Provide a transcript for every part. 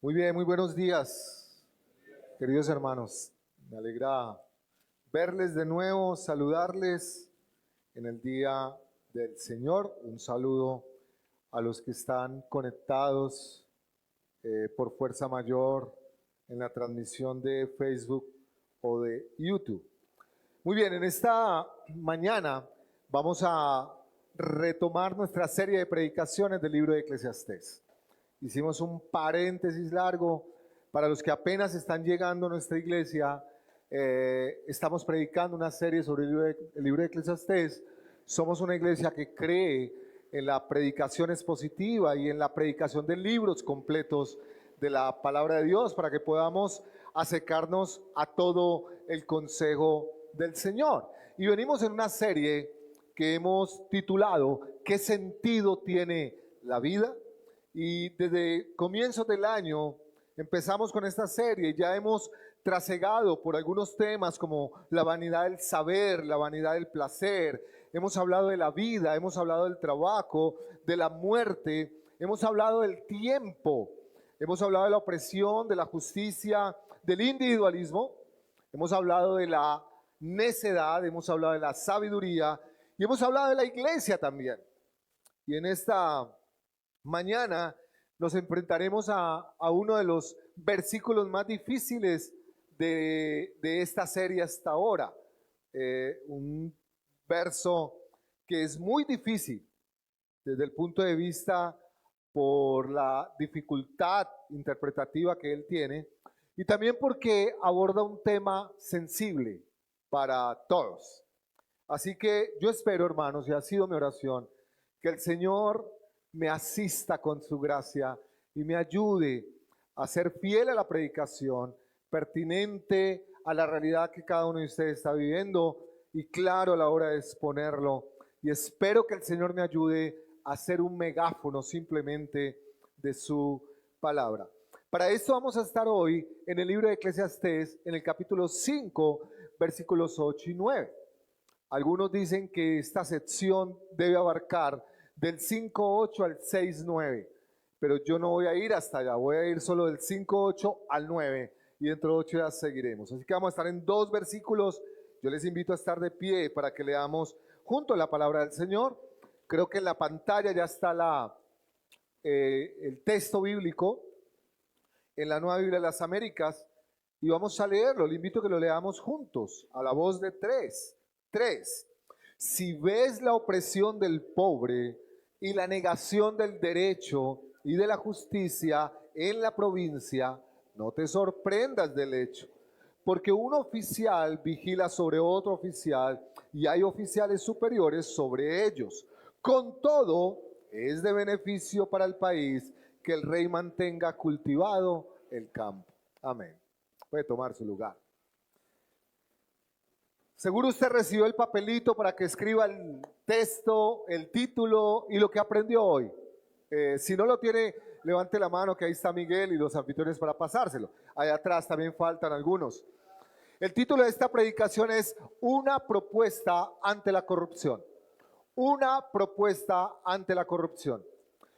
Muy bien, muy buenos días, queridos hermanos. Me alegra verles de nuevo, saludarles en el día del Señor. Un saludo a los que están conectados por fuerza mayor en la transmisión de Facebook o de YouTube. Muy bien, en esta mañana vamos a retomar nuestra serie de predicaciones del libro de Eclesiastés. Hicimos un paréntesis largo para los que apenas están llegando a nuestra iglesia. Estamos predicando una serie sobre el libro de Eclesiastés. Somos una iglesia que cree en la predicación expositiva y en la predicación de libros completos de la palabra de Dios para que podamos acercarnos a todo el consejo del Señor. Y venimos en una serie que hemos titulado ¿Qué sentido tiene la vida? Y desde comienzos del año empezamos con esta serie y ya hemos trasegado por algunos temas como la vanidad del saber, la vanidad del placer. Hemos hablado de la vida, hemos hablado del trabajo, de la muerte, hemos hablado del tiempo, hemos hablado de la opresión, de la justicia, del individualismo, hemos hablado de la necedad, hemos hablado de la sabiduría y hemos hablado de la iglesia también. Y en esta mañana nos enfrentaremos a uno de los versículos más difíciles de esta serie hasta ahora. Un verso que es muy difícil desde el punto de vista por la dificultad interpretativa que él tiene y también porque aborda un tema sensible para todos. Así que yo espero, hermanos, y ha sido mi oración, que el Señor me asista con su gracia y me ayude a ser fiel a la predicación, pertinente a la realidad que cada uno de ustedes está viviendo y claro a la hora de exponerlo. Y espero que el Señor me ayude a ser un megáfono simplemente de su palabra. Para esto vamos a estar hoy en el libro de Eclesiastés, en el capítulo 5, versículos 8 y 9. Algunos dicen que esta sección debe abarcar del 5.8 al 6.9, pero yo no voy a ir hasta allá, voy a ir solo del 5.8 al 9 y dentro de 8 ya seguiremos. Así que vamos a estar en dos versículos. Yo les invito a estar de pie para que leamos junto la palabra del Señor. Creo que en la pantalla ya está el texto bíblico en la Nueva Biblia de las Américas y vamos a leerlo. Le invito a que lo leamos juntos a la voz de tres. Si ves la opresión del pobre y la negación del derecho y de la justicia en la provincia, no te sorprendas del hecho, porque un oficial vigila sobre otro oficial y hay oficiales superiores sobre ellos. Con todo, es de beneficio para el país que el rey mantenga cultivado el campo. Amén. Puede tomar su lugar. Seguro usted recibió el papelito para que escriba el texto, el título y lo que aprendió hoy. Si no lo tiene, levante la mano que ahí está Miguel y los anfitriones para pasárselo. Allá atrás también faltan algunos. El título de esta predicación es Una propuesta ante la corrupción. Una propuesta ante la corrupción.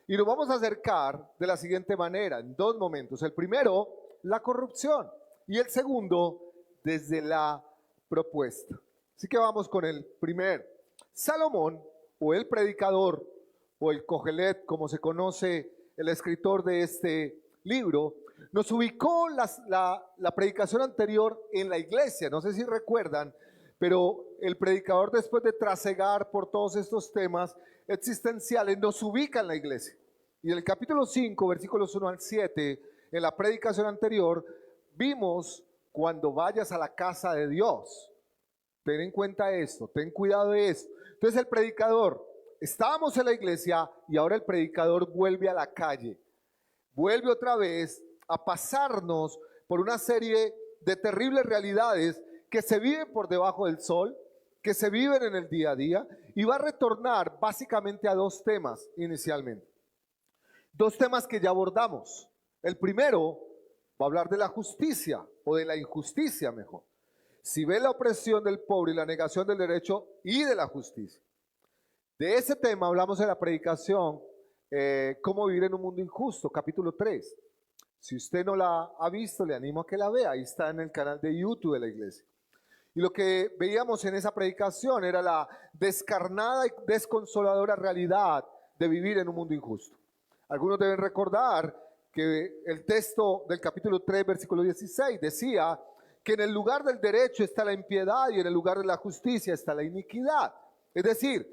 Y nos vamos a acercar de la siguiente manera, en dos momentos. El primero, la corrupción. Y el segundo, desde la propuesta. Así que vamos con el primero. Salomón, o el predicador, o el Cogelet, como se conoce el escritor de este libro, nos ubicó la predicación anterior en la iglesia. No sé si recuerdan, pero el predicador, después de trasegar por todos estos temas existenciales, nos ubica en la iglesia. Y en el capítulo 5, versículos 1 al 7, en la predicación anterior, vimos cuando vayas a la casa de Dios. Ten en cuenta esto, ten cuidado de esto. Entonces el predicador, estábamos en la iglesia y ahora el predicador vuelve a la calle. Vuelve otra vez a pasarnos por una serie de terribles realidades que se viven por debajo del sol, que se viven en el día a día, y va a retornar básicamente a dos temas inicialmente. Dos temas que ya abordamos. El primero va a hablar de la justicia o de la injusticia mejor. Si ve la opresión del pobre y la negación del derecho y de la justicia. De ese tema hablamos en la predicación, cómo vivir en un mundo injusto, capítulo 3. Si usted no la ha visto, le animo a que la vea. Ahí está en el canal de YouTube de la iglesia. Y lo que veíamos en esa predicación era la descarnada y desconsoladora realidad de vivir en un mundo injusto. Algunos deben recordar que el texto del capítulo 3, versículo 16 decía que en el lugar del derecho está la impiedad y en el lugar de la justicia está la iniquidad. Es decir,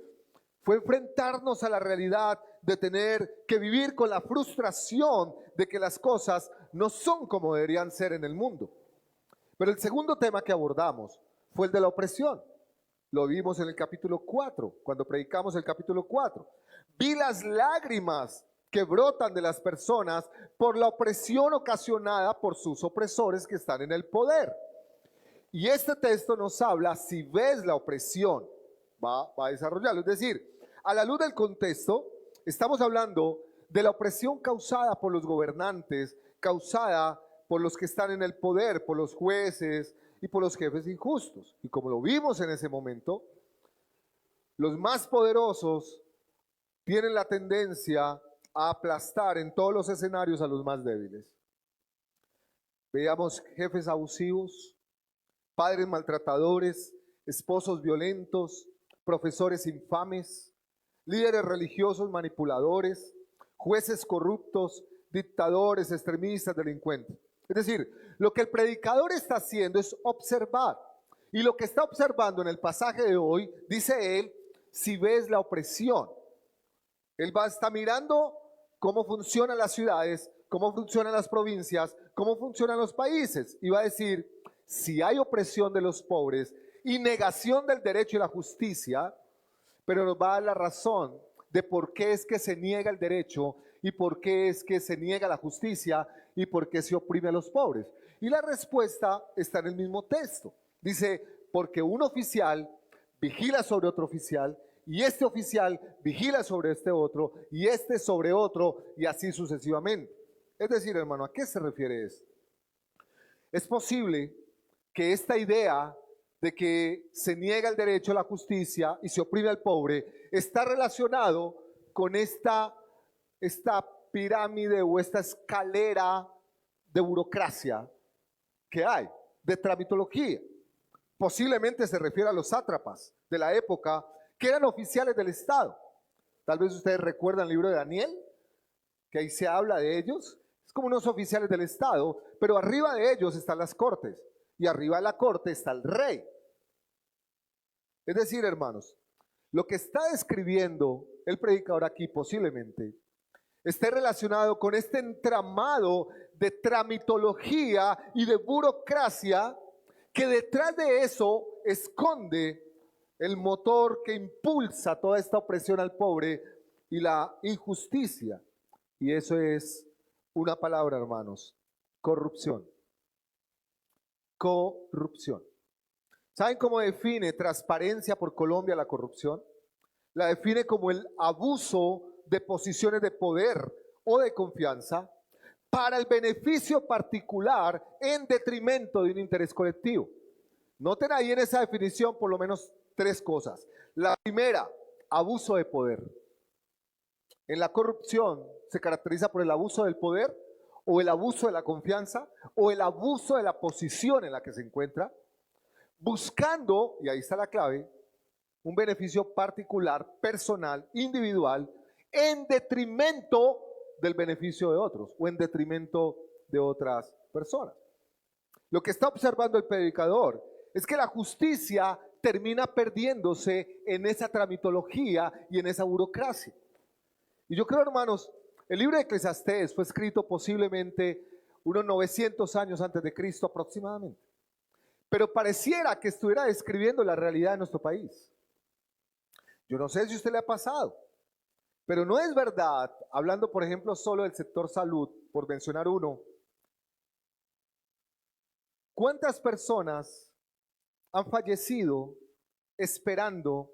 fue enfrentarnos a la realidad de tener que vivir con la frustración de que las cosas no son como deberían ser en el mundo. Pero el segundo tema que abordamos fue el de la opresión. Lo vimos en el capítulo 4, cuando predicamos el capítulo 4. Vi las lágrimas que brotan de las personas por la opresión ocasionada por sus opresores que están en el poder. Y este texto nos habla, si ves la opresión, va a desarrollarlo. Es decir, a la luz del contexto, estamos hablando de la opresión causada por los gobernantes, causada por los que están en el poder, por los jueces y por los jefes injustos. Y como lo vimos en ese momento, los más poderosos tienen la tendencia a aplastar en todos los escenarios a los más débiles. Veíamos jefes abusivos, padres maltratadores, esposos violentos, profesores infames, líderes religiosos manipuladores, jueces corruptos, dictadores, extremistas, delincuentes. Es decir, lo que el predicador está haciendo es observar. Y lo que está observando en el pasaje de hoy, dice él, si ves la opresión. Él está mirando cómo funcionan las ciudades, cómo funcionan las provincias, cómo funcionan los países. Y va a decir, si hay opresión de los pobres y negación del derecho y la justicia, pero nos va a dar la razón de por qué es que se niega el derecho y por qué es que se niega la justicia y por qué se oprime a los pobres. Y la respuesta está en el mismo texto. Dice, porque un oficial vigila sobre otro oficial y este oficial vigila sobre este otro y este sobre otro y así sucesivamente. Es decir, hermano, ¿a qué se refiere esto? Es posible que esta idea de que se niega el derecho a la justicia y se oprime al pobre está relacionado con esta pirámide o esta escalera de burocracia que hay, de tramitología. Posiblemente se refiere a los sátrapas de la época que eran oficiales del Estado. Tal vez ustedes recuerdan el libro de Daniel, que ahí se habla de ellos. Es como unos oficiales del Estado, pero arriba de ellos están las cortes y arriba de la corte está el rey. Es decir, hermanos, lo que está describiendo el predicador aquí posiblemente esté relacionado con este entramado de tramitología y de burocracia que detrás de eso esconde el motor que impulsa toda esta opresión al pobre y la injusticia. Y eso es una palabra, hermanos, corrupción. Corrupción. ¿Saben cómo define Transparencia por Colombia la corrupción? La define como el abuso de posiciones de poder o de confianza para el beneficio particular en detrimento de un interés colectivo. Noten ahí en esa definición por lo menos tres cosas. La primera, abuso de poder. En la corrupción se caracteriza por el abuso del poder o el abuso de la confianza o el abuso de la posición en la que se encuentra, buscando, y ahí está la clave, un beneficio particular, personal, individual, en detrimento del beneficio de otros o en detrimento de otras personas. Lo que está observando el predicador es que la justicia termina perdiéndose en esa tramitología y en esa burocracia. Y yo creo, hermanos, el libro de Eclesiastés fue escrito posiblemente unos 900 años antes de Cristo aproximadamente. Pero pareciera que estuviera describiendo la realidad de nuestro país. Yo no sé si a usted le ha pasado, pero no es verdad, hablando por ejemplo solo del sector salud, por mencionar uno, ¿cuántas personas han fallecido esperando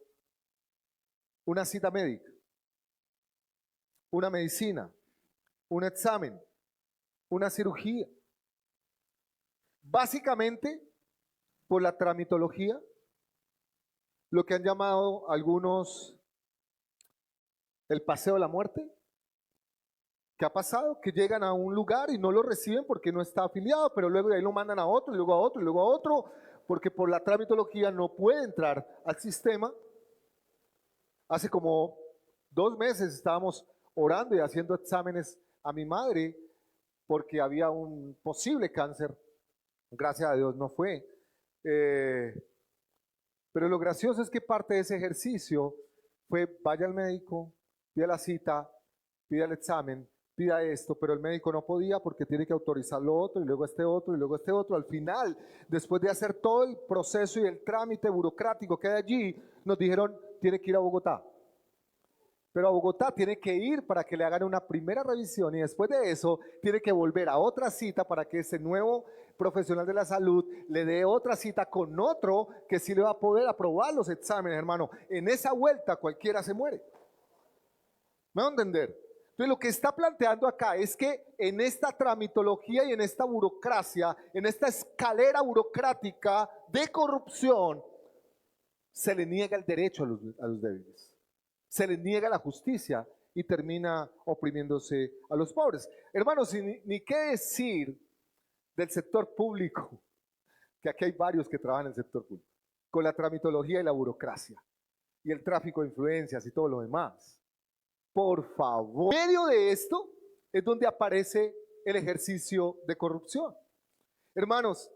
una cita médica, una medicina, un examen, una cirugía? Básicamente por la tramitología, lo que han llamado algunos el paseo de la muerte, ¿Qué ha pasado? Que llegan a un lugar y no lo reciben porque no está afiliado, pero luego de ahí lo mandan a otro, y luego a otro, y luego a otro, porque por la tramitología no puede entrar al sistema. Hace como 2 meses estábamos orando y haciendo exámenes a mi madre porque había un posible cáncer. Gracias a Dios no fue. Eh, pero lo gracioso es que parte de ese ejercicio fue: vaya al médico, pida la cita, pida el examen, pida esto, pero el médico no podía porque tiene que autorizar lo otro, y luego este otro, y luego este otro. Al final, después de hacer todo el proceso y el trámite burocrático que hay allí, nos dijeron: tiene que ir a Bogotá. Pero a Bogotá tiene que ir para que le hagan una primera revisión, y después de eso tiene que volver a otra cita para que ese nuevo profesional de la salud le dé otra cita con otro que sí le va a poder aprobar los exámenes, hermano. En esa vuelta cualquiera se muere. ¿Me van a entender? Entonces lo que está planteando acá es que en esta tramitología y en esta burocracia, en esta escalera burocrática de corrupción, se le niega el derecho a los débiles. Se les niega la justicia y termina oprimiéndose a los pobres. Hermanos, ni qué decir del sector público, que aquí hay varios que trabajan en el sector público, con la tramitología y la burocracia, y el tráfico de influencias y todo lo demás. Por favor, en medio de esto es donde aparece el ejercicio de corrupción. Hermanos,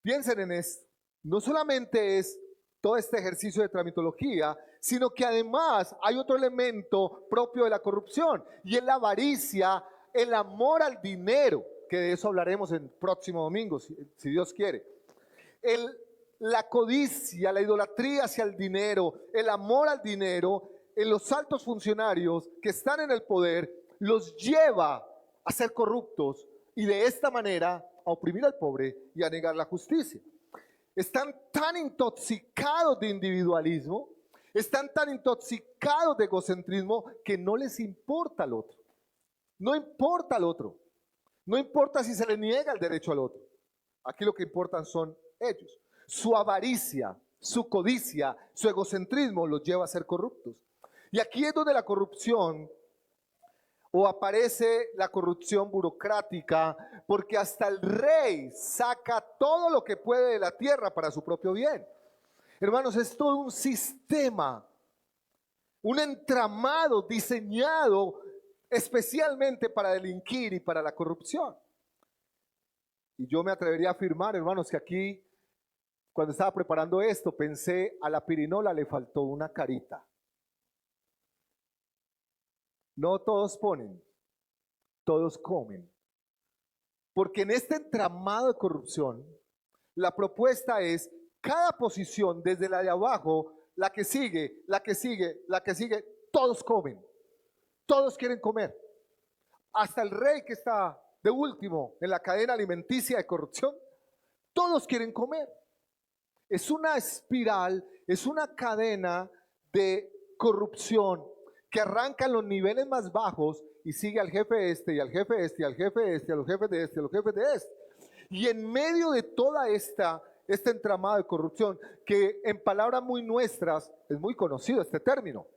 piensen en esto. No solamente es todo este ejercicio de tramitología, sino que además hay otro elemento propio de la corrupción, y es la avaricia, el amor al dinero, que de eso hablaremos el próximo domingo, si Dios quiere. La codicia, la idolatría hacia el dinero, el amor al dinero en los altos funcionarios que están en el poder, los lleva a ser corruptos y de esta manera a oprimir al pobre y a negar la justicia. Están tan intoxicados de individualismo, están tan intoxicados de egocentrismo, que no les importa al otro. No importa al otro. No importa si se le niega el derecho al otro. Aquí lo que importan son ellos. Su avaricia, su codicia, su egocentrismo los lleva a ser corruptos. Y aquí es donde la corrupción, o aparece la corrupción burocrática, porque hasta el rey saca todo lo que puede de la tierra para su propio bien. Hermanos, es todo un sistema, un entramado diseñado especialmente para delinquir y para la corrupción. Y yo me atrevería a afirmar, hermanos, que aquí, cuando estaba preparando esto, pensé: a la pirinola le faltó una carita. No todos ponen, todos comen. Porque en este entramado de corrupción, la propuesta es: cada posición, desde la de abajo, la que sigue, la que sigue, la que sigue, todos comen. Todos quieren comer. Hasta el rey, que está de último en la cadena alimenticia de corrupción, todos quieren comer. Es una espiral, es una cadena de corrupción que arranca en los niveles más bajos y sigue al jefe este, y al jefe este, y al jefe este, y a los jefes de este, y a los jefes de este. Y en medio de toda este entramado de corrupción, que en palabras muy nuestras es muy conocido este término,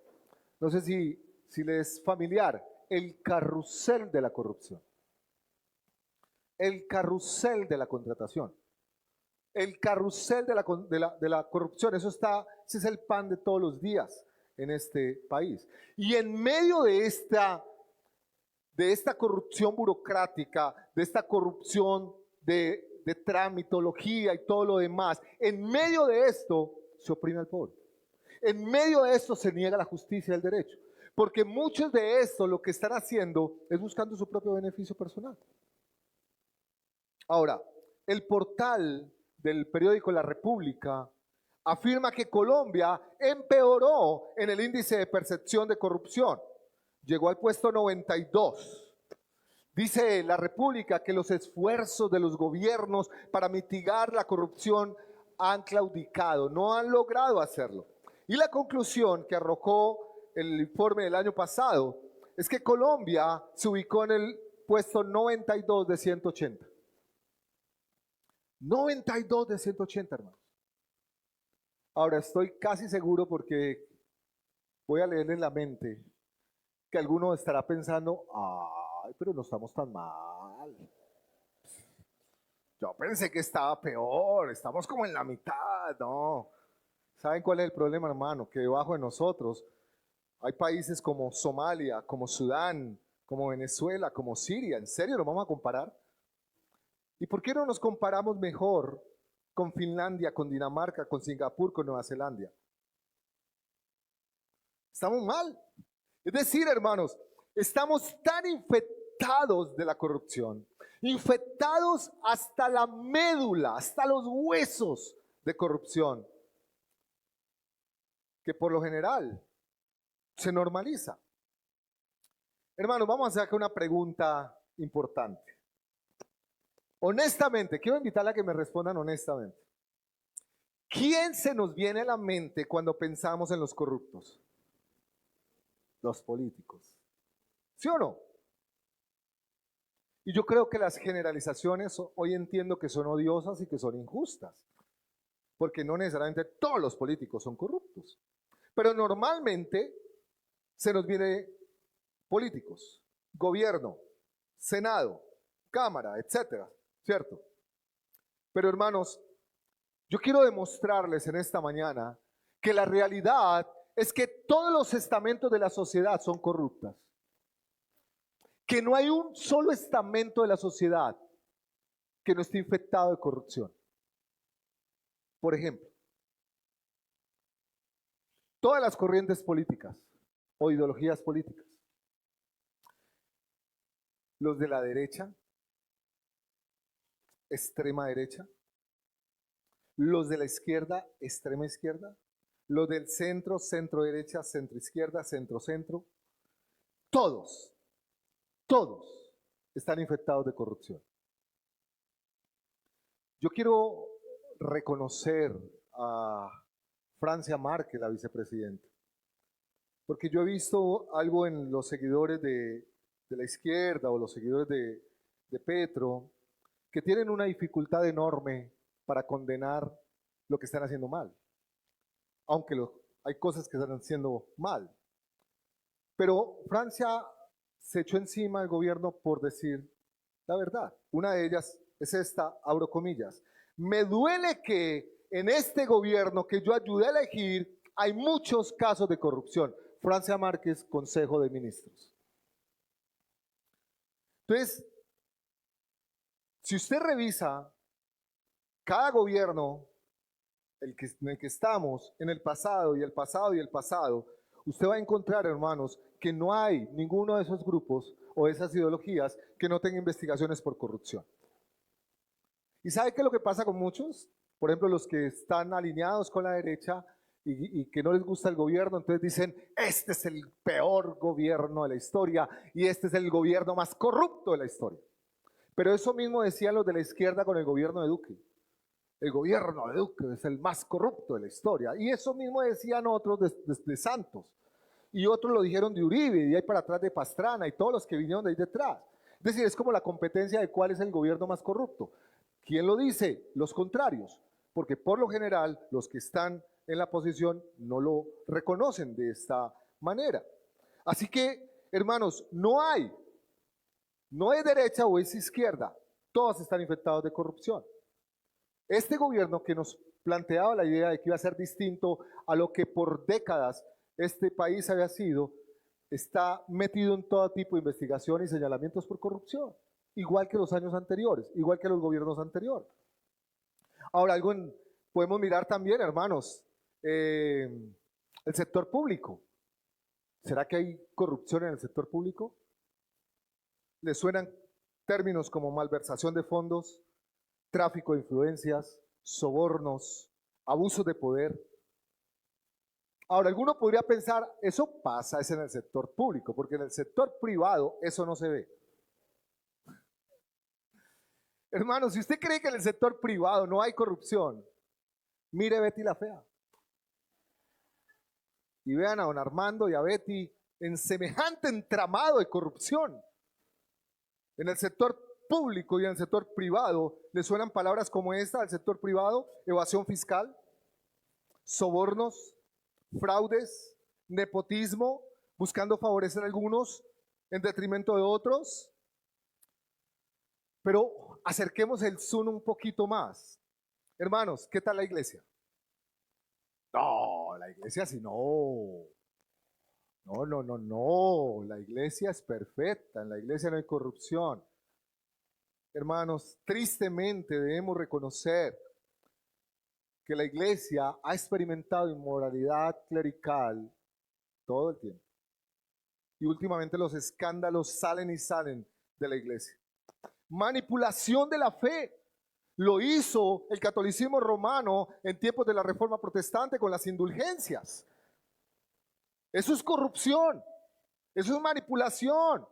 no sé si les es familiar: el carrusel de la corrupción, el carrusel de la contratación, el carrusel de la corrupción. Ese es el pan de todos los días en este país. Y en medio de esta corrupción burocrática, de esta corrupción de tramitología y todo lo demás, en medio de esto se oprime al pobre. En medio de esto se niega la justicia y el derecho. Porque muchos de estos lo que están haciendo es buscando su propio beneficio personal. Ahora, el portal del periódico La República afirma que Colombia empeoró en el índice de percepción de corrupción. Llegó al puesto 92. Dice La República que los esfuerzos de los gobiernos para mitigar la corrupción han claudicado, no han logrado hacerlo. Y la conclusión que arrojó el informe del año pasado es que Colombia se ubicó en el puesto 92 de 180. 92 de 180, hermanos. Ahora estoy casi seguro, porque voy a leer en la mente, que alguno estará pensando, ay, pero no estamos tan mal. Yo pensé que estaba peor, estamos como en la mitad, no. ¿Saben cuál es el problema, hermano? Que debajo de nosotros hay países como Somalia, como Sudán, como Venezuela, como Siria. ¿En serio nos vamos a comparar? ¿Y por qué no nos comparamos mejor con Finlandia, con Dinamarca, con Singapur, con Nueva Zelanda? Estamos mal. Es decir, hermanos, estamos tan infectados de la corrupción, infectados hasta la médula, hasta los huesos de corrupción, que por lo general se normaliza. Hermanos, vamos a hacer acá una pregunta importante. Honestamente, quiero invitarle a que me respondan honestamente. ¿Quién se nos viene a la mente cuando pensamos en los corruptos? Los políticos. ¿Sí o no? Y yo creo que las generalizaciones hoy entiendo que son odiosas y que son injustas, porque no necesariamente todos los políticos son corruptos, pero normalmente se nos viene políticos, gobierno, Senado, Cámara, etcétera, ¿cierto? Pero hermanos, yo quiero demostrarles en esta mañana que la realidad es que todos los estamentos de la sociedad son corruptas. Que no hay un solo estamento de la sociedad que no esté infectado de corrupción. Por ejemplo, todas las corrientes políticas o ideologías políticas, los de la derecha, extrema derecha, los de la izquierda, extrema izquierda, los del centro, centro derecha, centro izquierda, centro centro, todos están infectados de corrupción. Yo quiero reconocer a Francia Márquez, la vicepresidenta, porque yo he visto algo en los seguidores de la izquierda o los seguidores de Petro, que tienen una dificultad enorme para condenar lo que están haciendo mal, aunque hay cosas que están haciendo mal. Pero Francia se echó encima al gobierno por decir la verdad. Una de ellas es esta, abro comillas. Me duele que en este gobierno que yo ayudé a elegir hay muchos casos de corrupción. Francia Márquez, Consejo de Ministros. Entonces, si usted revisa cada gobierno en el que estamos, en el pasado y el pasado y el pasado, usted va a encontrar, hermanos, que no hay ninguno de esos grupos o de esas ideologías que no tenga investigaciones por corrupción. ¿Y sabe qué es lo que pasa con muchos? Por ejemplo, los que están alineados con la derecha y que no les gusta el gobierno, entonces dicen, este es el peor gobierno de la historia y este es el gobierno más corrupto de la historia. Pero eso mismo decían los de la izquierda con el gobierno de Duque. El gobierno de Duque es el más corrupto de la historia. Y eso mismo decían otros de Santos. Y otros lo dijeron de Uribe, y de ahí para atrás de Pastrana, y todos los que vinieron de ahí detrás. Es decir, es como la competencia de cuál es el gobierno más corrupto. ¿Quién lo dice? Los contrarios. Porque por lo general, los que están en la posición no lo reconocen de esta manera. Así que, hermanos, no es derecha o es izquierda. Todos están infectados de corrupción. Este gobierno que nos planteaba la idea de que iba a ser distinto a lo que por décadas este país había sido, está metido en todo tipo de investigación y señalamientos por corrupción, igual que los años anteriores, igual que los gobiernos anteriores. Ahora, podemos mirar también, hermanos, el sector público. ¿Será que hay corrupción en el sector público? ¿Le suenan términos como malversación de fondos, tráfico de influencias, sobornos, abusos de poder? Ahora, alguno podría pensar, eso pasa, es en el sector público, porque en el sector privado eso no se ve. Hermano, si usted cree que en el sector privado no hay corrupción, mire Betty la Fea. Y vean a don Armando y a Betty en semejante entramado de corrupción. En el sector público y en el sector privado, ¿le suenan palabras como esta al sector privado? Evasión fiscal, sobornos, fraudes, nepotismo. buscando favorecer a algunos en detrimento de otros. Pero acerquemos el zoom un poquito más. Hermanos, ¿qué tal la iglesia? No, la iglesia sí no. No, no, no, no. La iglesia es perfecta. En la iglesia no hay corrupción. Hermanos, tristemente debemos reconocer que la iglesia ha experimentado inmoralidad clerical todo el tiempo. Y últimamente los escándalos salen y salen de la iglesia. Manipulación de la fe. Lo hizo el catolicismo romano en tiempos de la Reforma Protestante con las indulgencias. Eso es corrupción. Eso es manipulación.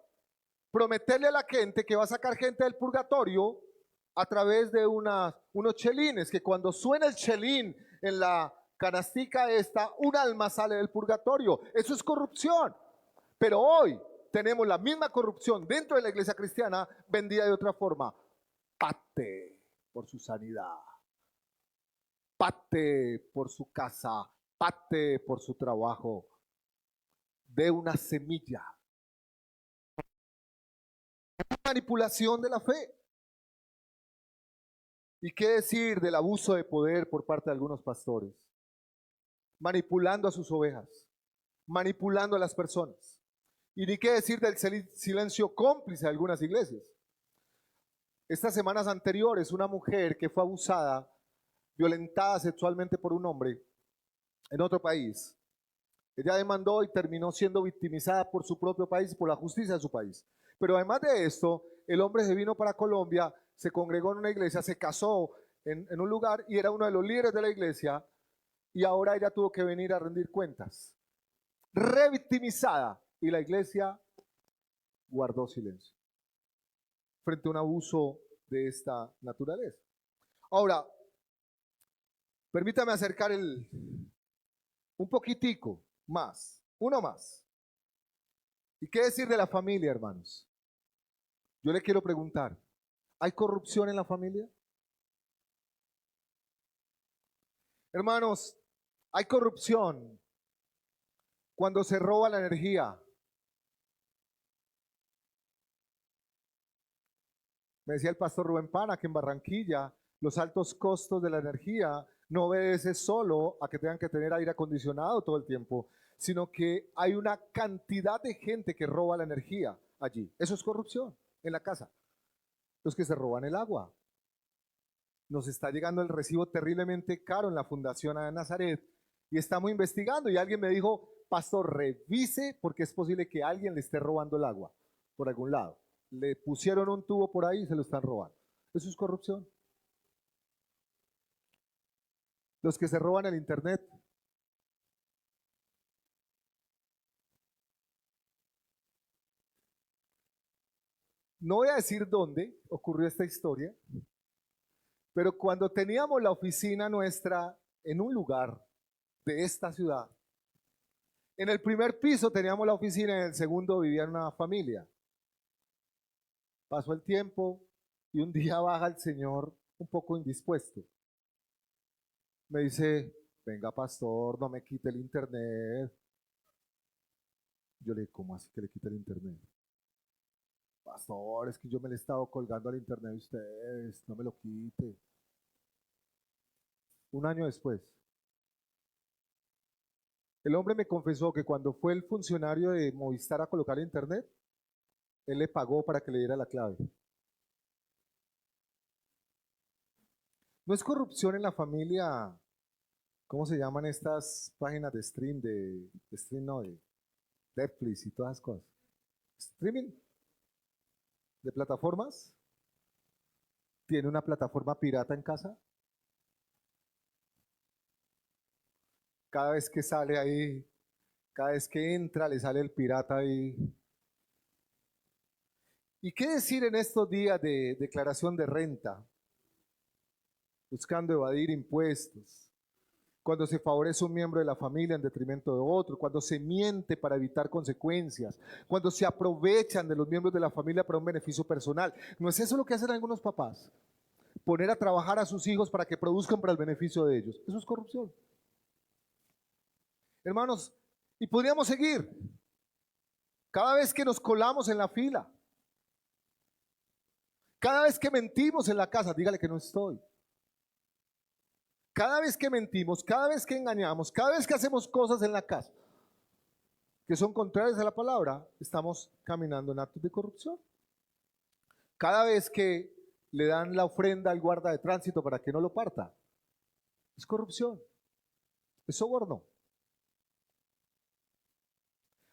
Prometerle a la gente que va a sacar gente del purgatorio a través de unos chelines, que cuando suena el chelín en la canastica esta, un alma sale del purgatorio. Eso es corrupción. Pero hoy tenemos la misma corrupción dentro de la iglesia cristiana, vendida de otra forma. Pate por su sanidad, pate por su casa, pate por su trabajo. De una semilla. Manipulación de la fe. ¿Y qué decir del abuso de poder por parte de algunos pastores? Manipulando a sus ovejas, manipulando a las personas. Y ni qué decir del silencio cómplice de algunas iglesias. Estas semanas anteriores, una mujer que fue abusada, violentada sexualmente por un hombre en otro país, ella demandó y terminó siendo victimizada por su propio país y por la justicia de su país. Pero además de esto, el hombre se vino para Colombia, se congregó en una iglesia, se casó en un lugar y era uno de los líderes de la iglesia, y ahora ella tuvo que venir a rendir cuentas. Revictimizada, y la iglesia guardó silencio frente a un abuso de esta naturaleza. Ahora, permítame acercar un poquitico más, uno más. ¿Y qué decir de la familia, hermanos? Yo le quiero preguntar, ¿hay corrupción en la familia? Hermanos, hay corrupción cuando se roba la energía. Me decía el pastor Rubén Pana que en Barranquilla los altos costos de la energía no obedece solo a que tengan que tener aire acondicionado todo el tiempo, sino que hay una cantidad de gente que roba la energía allí. Eso es corrupción en la casa. Los que se roban el agua. Nos está llegando el recibo terriblemente caro en la Fundación de Nazaret y estamos investigando y alguien me dijo, pastor, revise porque es posible que alguien le esté robando el agua por algún lado. Le pusieron un tubo por ahí y se lo están robando. Eso es corrupción. Los que se roban el internet. No voy a decir dónde ocurrió esta historia, pero cuando teníamos la oficina nuestra en un lugar de esta ciudad, en el primer piso teníamos la oficina y en el segundo vivía una familia. Pasó el tiempo y un día baja el señor un poco indispuesto. Me dice, venga pastor, no me quite el internet. Yo le digo, ¿cómo así que le quite el internet? Pastor, es que yo me le he estado colgando al internet de ustedes, no me lo quite. Un año después, el hombre me confesó que cuando fue el funcionario de Movistar a colocar el internet, él le pagó para que le diera la clave. No es corrupción en la familia, ¿cómo se llaman estas páginas de stream, de stream no, de Netflix y todas esas cosas? Streaming de plataformas. ¿Tiene una plataforma pirata en casa? Cada vez que sale ahí, cada vez que entra, le sale el pirata ahí. ¿Y qué decir en estos días de declaración de renta? Buscando evadir impuestos. Cuando se favorece un miembro de la familia en detrimento de otro, cuando se miente para evitar consecuencias, cuando se aprovechan de los miembros de la familia para un beneficio personal. ¿No es eso lo que hacen algunos papás? Poner a trabajar a sus hijos para que produzcan para el beneficio de ellos. Eso es corrupción. Hermanos, y podríamos seguir. cada vez que nos colamos en la fila, cada vez que mentimos en la casa, dígale que no estoy. Cada vez que mentimos, cada vez que engañamos, cada vez que hacemos cosas en la casa que son contrarias a la palabra, estamos caminando en actos de corrupción. Cada vez que le dan la ofrenda al guarda de tránsito para que no lo parta, es corrupción, es soborno.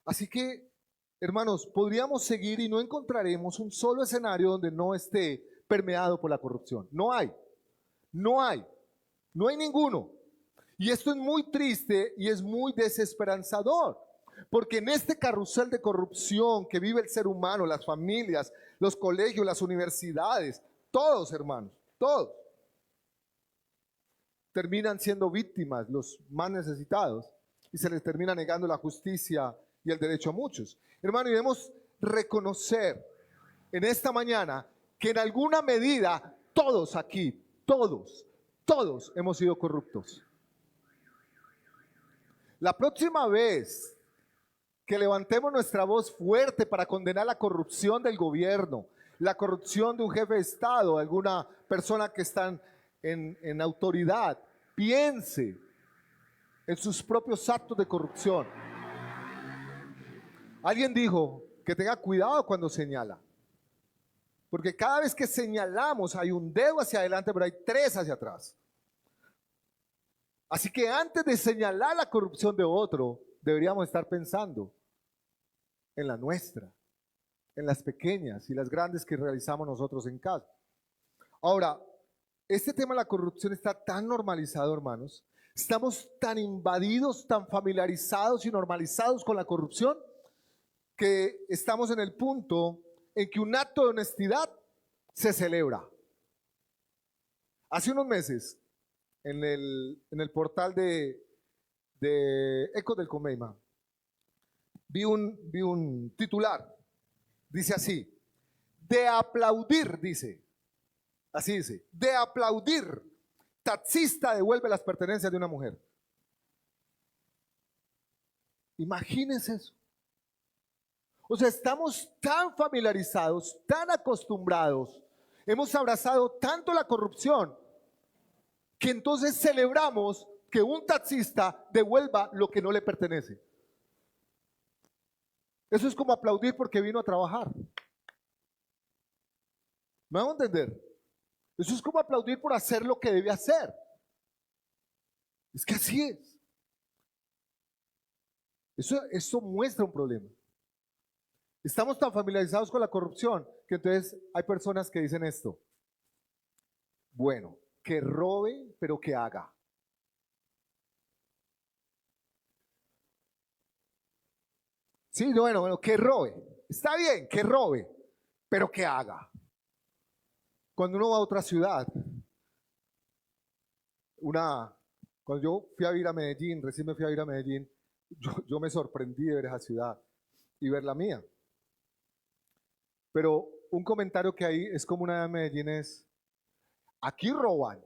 Así que, hermanos, podríamos seguir y no encontraremos un solo escenario donde no esté permeado por la corrupción. No hay, no hay, no hay ninguno. Y esto es muy triste y es muy desesperanzador. Porque en este carrusel de corrupción que vive el ser humano, las familias, los colegios, las universidades, todos, hermanos, todos, terminan siendo víctimas, los más necesitados, y se les termina negando la justicia y el derecho a muchos. Hermano, y debemos reconocer en esta mañana que en alguna medida todos aquí, todos hemos sido corruptos. La próxima vez que levantemos nuestra voz fuerte para condenar la corrupción del gobierno, la corrupción de un jefe de Estado, de alguna persona que está en autoridad, piense en sus propios actos de corrupción. Alguien dijo que tenga cuidado cuando señala, porque cada vez que señalamos hay un dedo hacia adelante, pero hay tres hacia atrás. Así que antes de señalar la corrupción de otro, deberíamos estar pensando en la nuestra, en las pequeñas y las grandes que realizamos nosotros en casa. Ahora, este tema de la corrupción está tan normalizado, hermanos. Estamos tan invadidos, tan familiarizados y normalizados con la corrupción que estamos en el punto en que un acto de honestidad se celebra. Hace unos meses, en el portal de Ecos del Comeima, vi un titular, dice así, de aplaudir, dice, así dice, de aplaudir, taxista devuelve las pertenencias de una mujer. Imagínense eso. O sea, estamos tan familiarizados, tan acostumbrados, hemos abrazado tanto la corrupción, que entonces celebramos que un taxista devuelva lo que no le pertenece. Eso es como aplaudir porque vino a trabajar. ¿Me hago entender? Eso es como aplaudir por hacer lo que debe hacer. Es que así es. Eso muestra un problema. Estamos tan familiarizados con la corrupción que entonces hay personas que dicen esto. Bueno, que robe, pero que haga. Sí, bueno, que robe. Está bien, que robe, pero que haga. Cuando uno va a otra ciudad, cuando yo fui a vivir a Medellín, recién me fui a vivir a Medellín, yo me sorprendí de ver esa ciudad y ver la mía. Pero un comentario que hay es como una de Medellín es, aquí roban,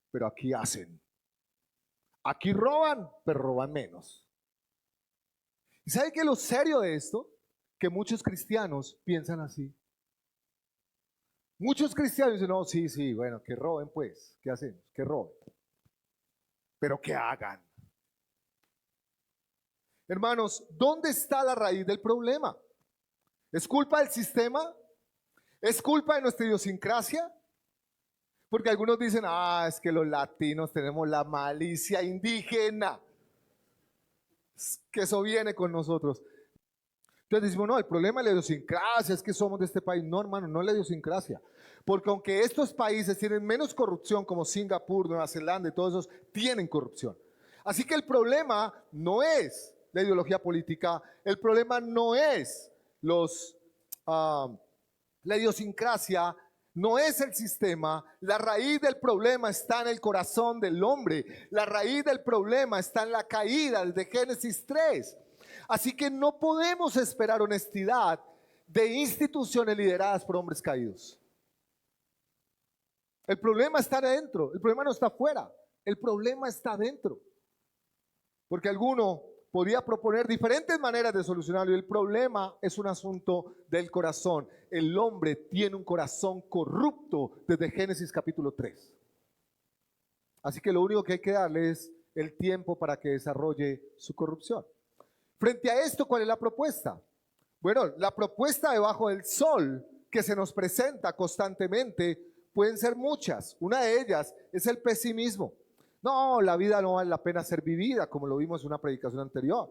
pero aquí hacen. Aquí roban, pero roban menos. ¿Y sabe qué es lo serio de esto? Que muchos cristianos piensan así. Muchos cristianos dicen, no, sí, bueno, que roben pues, ¿qué hacemos? Que roben. Pero que hagan. Hermanos, ¿dónde está la raíz del problema? ¿Es culpa del sistema? ¿Es culpa de nuestra idiosincrasia? Porque algunos dicen, es que los latinos tenemos la malicia indígena. Es que eso viene con nosotros. Entonces decimos, no, el problema es la idiosincrasia, es que somos de este país. No, hermano, no es la idiosincrasia. Porque aunque estos países tienen menos corrupción, como Singapur, Nueva Zelanda y todos esos, tienen corrupción. Así que el problema no es la ideología política, el problema no es la idiosincrasia, no es el sistema. La raíz del problema está en el corazón del hombre. La raíz del problema está en la caída de Génesis 3. Así que no podemos esperar honestidad de instituciones lideradas por hombres caídos. El problema está adentro, el problema no está afuera, el problema está adentro. Porque alguno podría proponer diferentes maneras de solucionarlo. Y el problema es un asunto del corazón. El hombre tiene un corazón corrupto desde Génesis capítulo 3. Así que lo único que hay que darle es el tiempo para que desarrolle su corrupción. Frente a esto, ¿cuál es la propuesta? Bueno, la propuesta debajo del sol que se nos presenta constantemente pueden ser muchas. Una de ellas es el pesimismo. No, la vida no vale la pena ser vivida, como lo vimos en una predicación anterior.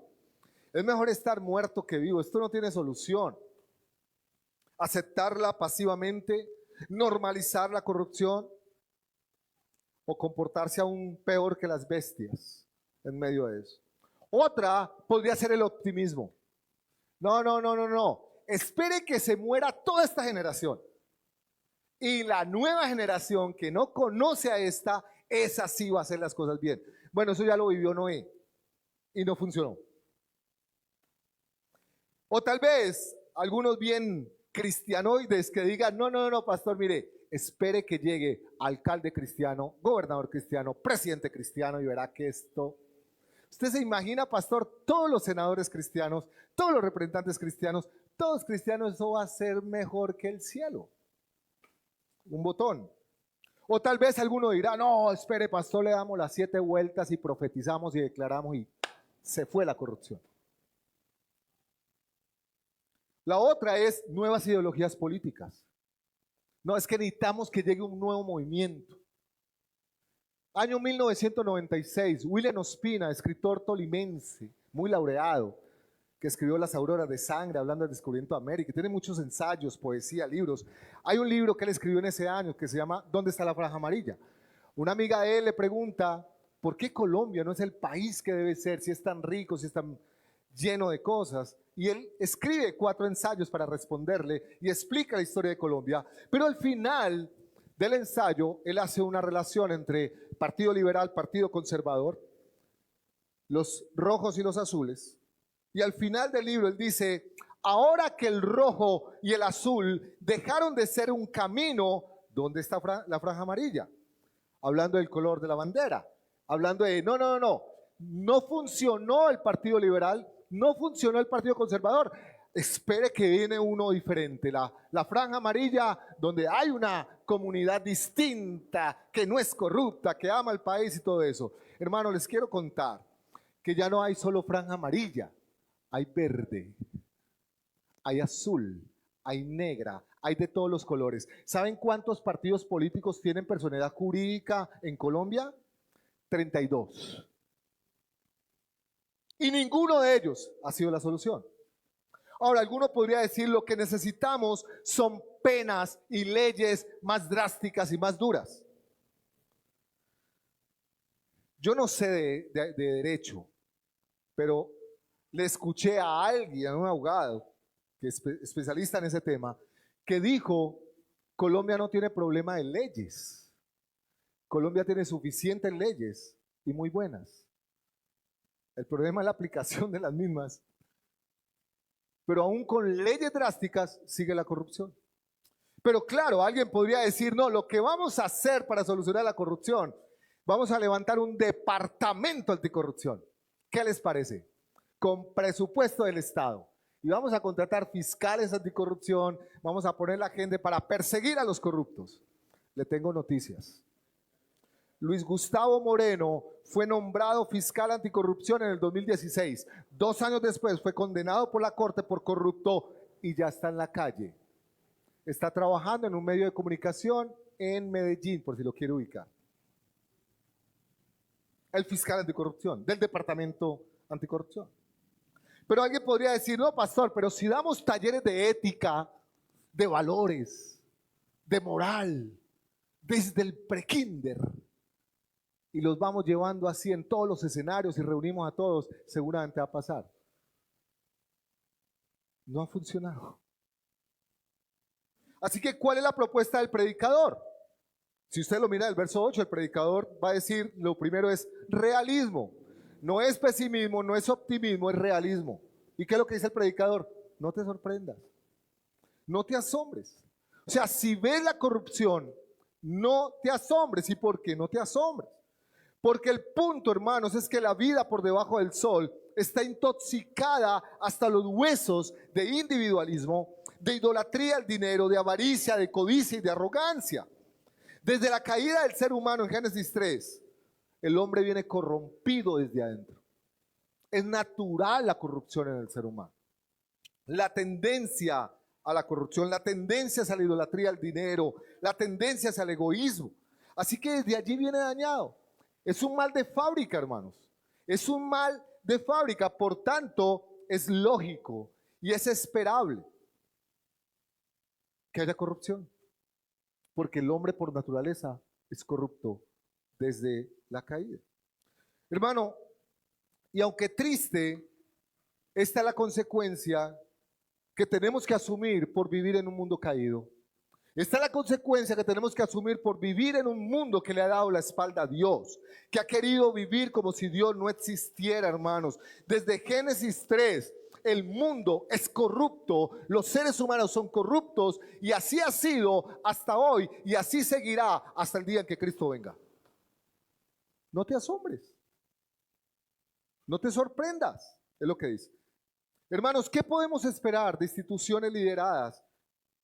Es mejor estar muerto que vivo. Esto no tiene solución. Aceptarla pasivamente, normalizar la corrupción o comportarse aún peor que las bestias en medio de eso. Otra podría ser el optimismo. No. Espere que se muera toda esta generación. Y la nueva generación que no conoce a esta, esa sí va a hacer las cosas bien. Bueno, eso ya lo vivió Noé y no funcionó. O tal vez algunos bien cristianoides que digan, no, pastor, mire, espere que llegue alcalde cristiano, gobernador cristiano, presidente cristiano y verá que esto... Usted se imagina, pastor, todos los senadores cristianos, todos los representantes cristianos, todos cristianos, eso va a ser mejor que el cielo. Un botón. O tal vez alguno dirá, no, espere, pastor, le damos las 7 vueltas y profetizamos y declaramos y se fue la corrupción. La otra es nuevas ideologías políticas. No, es que necesitamos que llegue un nuevo movimiento. Año 1996, William Ospina, escritor tolimense, muy laureado, que escribió Las auroras de sangre, hablando del descubrimiento de América, tiene muchos ensayos, poesía, libros. Hay un libro que él escribió en ese año que se llama ¿Dónde está la franja amarilla? Una amiga de él le pregunta, ¿por qué Colombia no es el país que debe ser, si es tan rico, si es tan lleno de cosas? Y él escribe 4 ensayos para responderle y explica la historia de Colombia, pero al final del ensayo él hace una relación entre Partido Liberal, Partido Conservador, los rojos y los azules, y al final del libro él dice, ahora que el rojo y el azul dejaron de ser un camino, ¿dónde está la franja amarilla? Hablando del color de la bandera, hablando de, no funcionó el Partido Liberal, no funcionó el Partido Conservador, espere que viene uno diferente, la franja amarilla, donde hay una comunidad distinta, que no es corrupta, que ama el país y todo eso. Hermano, les quiero contar que ya no hay solo franja amarilla, hay verde, hay azul, hay negra, hay de todos los colores. ¿Saben cuántos partidos políticos tienen personalidad jurídica en Colombia? 32. Y ninguno de ellos ha sido la solución. Ahora, alguno podría decir lo que necesitamos son penas y leyes más drásticas y más duras. Yo no sé de derecho, pero le escuché a alguien, a un abogado, que es especialista en ese tema, que dijo, Colombia no tiene problema de leyes. Colombia tiene suficientes leyes y muy buenas. El problema es la aplicación de las mismas. Pero aún con leyes drásticas sigue la corrupción. Pero claro, alguien podría decir, no, lo que vamos a hacer para solucionar la corrupción, vamos a levantar un departamento anticorrupción. ¿Qué les parece? Con presupuesto del Estado. Y vamos a contratar fiscales anticorrupción, vamos a poner la gente para perseguir a los corruptos. Le tengo noticias. Luis Gustavo Moreno fue nombrado fiscal anticorrupción en el 2016. 2 años después fue condenado por la corte por corrupto y ya está en la calle. Está trabajando en un medio de comunicación en Medellín, por si lo quiere ubicar. El fiscal anticorrupción, del departamento anticorrupción. Pero alguien podría decir, no, pastor, pero si damos talleres de ética, de valores, de moral, desde el prekinder, y los vamos llevando así en todos los escenarios y reunimos a todos, seguramente va a pasar. No ha funcionado. Así que, ¿cuál es la propuesta del predicador? Si usted lo mira del verso 8, el predicador va a decir, lo primero es realismo. No es pesimismo, no es optimismo, es realismo. ¿Y qué es lo que dice el predicador? No te sorprendas, no te asombres. O sea, si ves la corrupción, no te asombres. ¿Y por qué no te asombres? Porque el punto, hermanos, es que la vida por debajo del sol está intoxicada hasta los huesos de individualismo, de idolatría al dinero, de avaricia, de codicia y de arrogancia. Desde la caída del ser humano en Génesis 3, el hombre viene corrompido desde adentro. Es natural la corrupción en el ser humano. La tendencia a la corrupción, la tendencia hacia la idolatría al dinero, la tendencia hacia el egoísmo. Así que desde allí viene dañado. Es un mal de fábrica, hermanos. Es un mal de fábrica, por tanto, es lógico y es esperable que haya corrupción. Porque el hombre por naturaleza es corrupto desde la caída. Hermano, y aunque triste, esta es la consecuencia que tenemos que asumir por vivir en un mundo caído. Esta es la consecuencia que tenemos que asumir por vivir en un mundo que le ha dado la espalda a Dios, que ha querido vivir como si Dios no existiera, hermanos. Desde Génesis 3, el mundo es corrupto, los seres humanos son corruptos y así ha sido hasta hoy y así seguirá hasta el día en que Cristo venga. No te asombres, no te sorprendas, es lo que dice. Hermanos, ¿qué podemos esperar de instituciones lideradas